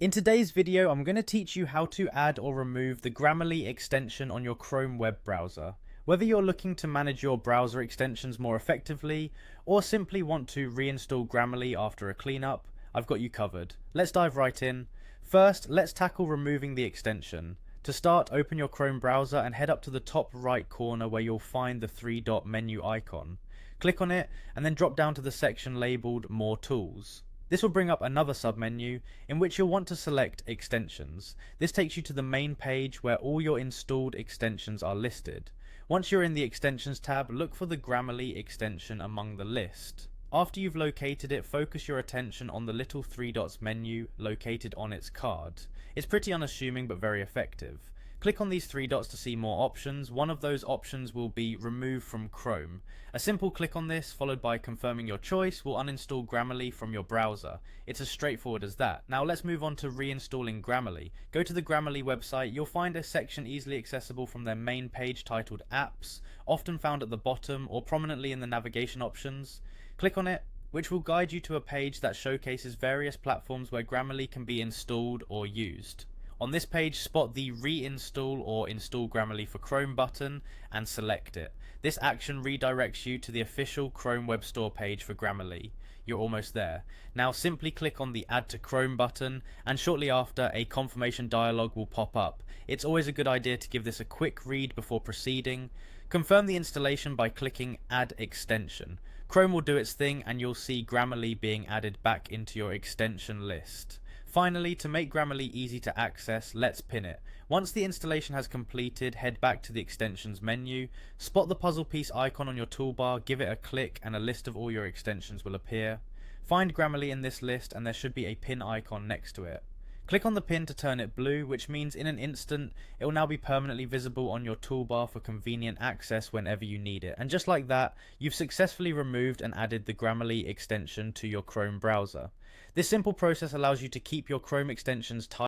In today's video, I'm going to teach you how to add or remove the Grammarly extension on your Chrome web browser. Whether you're looking to manage your browser extensions more effectively, or simply want to reinstall Grammarly after a cleanup, I've got you covered. Let's dive right in. First, let's tackle removing the extension. To start, open your Chrome browser and head up to the top right corner where you'll find the three-dot menu icon. Click on it and then drop down to the section labeled More Tools. This will bring up another submenu in which you'll want to select Extensions. This takes you to the main page where all your installed extensions are listed. Once you're in the Extensions tab, look for the Grammarly extension among the list. After you've located it, focus your attention on the little three dots menu located on its card. It's pretty unassuming but very effective. Click on these three dots to see more options. One of those options will be Remove from Chrome. A simple click on this, followed by confirming your choice, will uninstall Grammarly from your browser. It's as straightforward as that. Now let's move on to reinstalling Grammarly. Go to the Grammarly website. You'll find a section easily accessible from their main page titled Apps, often found at the bottom or prominently in the navigation options. Click on it, which will guide you to a page that showcases various platforms where Grammarly can be installed or used. On this page, spot the Reinstall or Install Grammarly for Chrome button and select it. This action redirects you to the official Chrome Web Store page for Grammarly. You're almost there. Now simply click on the Add to Chrome button and shortly after a confirmation dialog will pop up. It's always a good idea to give this a quick read before proceeding. Confirm the installation by clicking Add Extension. Chrome will do its thing and you'll see Grammarly being added back into your extension list. Finally, to make Grammarly easy to access, let's pin it. Once the installation has completed, head back to the extensions menu, spot the puzzle piece icon on your toolbar, give it a click and a list of all your extensions will appear. Find Grammarly in this list and there should be a pin icon next to it. Click on the pin to turn it blue, which means in an instant it will now be permanently visible on your toolbar for convenient access whenever you need it. And just like that, you've successfully removed and added the Grammarly extension to your Chrome browser. This simple process allows you to keep your Chrome extensions tight